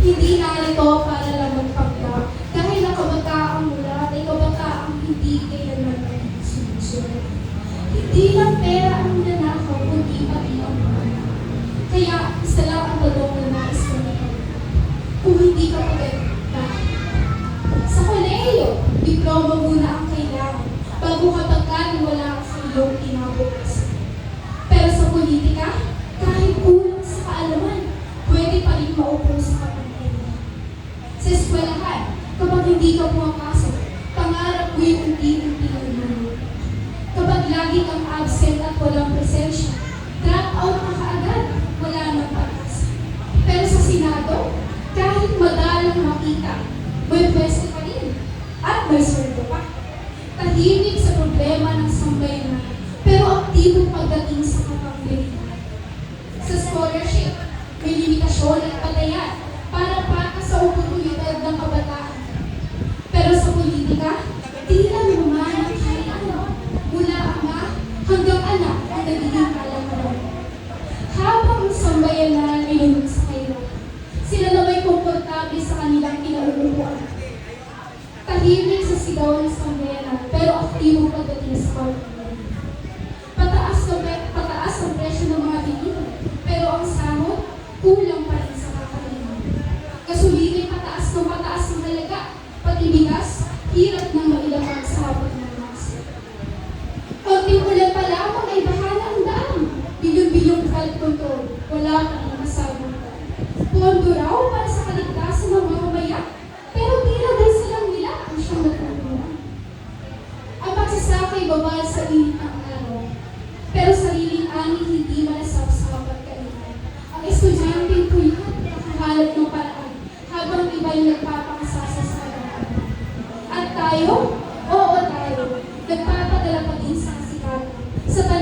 Hindi narito para lang magpagka, dahil ang kabataang mula ay kabataang hindi kailanman ay sumusunod. Hindi lang pera ang nanakaw, kundi pati ang mga. Kaya isa lang ang tanong na nais ko na ito. Kung hindi ka maganda, sa kolehiyo, diploma muna ang kailangan bago ka pagkaniwala sa iyong kinabukasan. Pero sa politika, kahit kulang sa kaalaman, pwede pa rin maupo sa kapangyarihan. Sa eskwelahan, kapag hindi ka pumapasok, pangarap mo yung unti-unti ang lumulo. Kapag lagi kang absent at walang presensya, drop out ka kaagad, wala nang pag-asa. Pero sa Senado, kahit madalang makita, may pwesto pa rin at may sweldo pa. Tahimik sa problema ng sambayanan, pero aktibo pagdating sa kapangyarihan. Sa scholarship, may limitasyon at patayan para sa oportunidad ng kabataan. Pero sa politika, tila naman ang kahit ano, mula ama hanggang anak ang nagiging kalamanan. Habang ang sambayanan ay lunod sa kayo, sila na may komportable sa kanilang kinauupuan. Tahimik sa sigaw ng sambayanan, pero aktibo pagdating sa kapangyarihan. Pataas ang presyo ng mga bilihin, pero ang sahod, kulang pa rin sa kakainin. Gasolina pataas ang halaga, pati bigas, hirap nang mailapag sa hapon ng masa. Konting ulan pa lamang ay bahala ang daan. Bilyon-bilyong flood control, wala pa rin masabutan. Pondo raw para sa kaligtasan ng mga maya, pero tila dahil sa lang nila ang siyang nagkukulang. Ang pagsasakay babal sa init ng araw, pero sariling ani hindi malasap sa kapagkainan. Ang estudyante po yan, nakahalap ng paraan, habang iba'y nagpapakasasa sa kabataan. At tayo, oo tayo, nagpapadala pa din sa sikatan, sa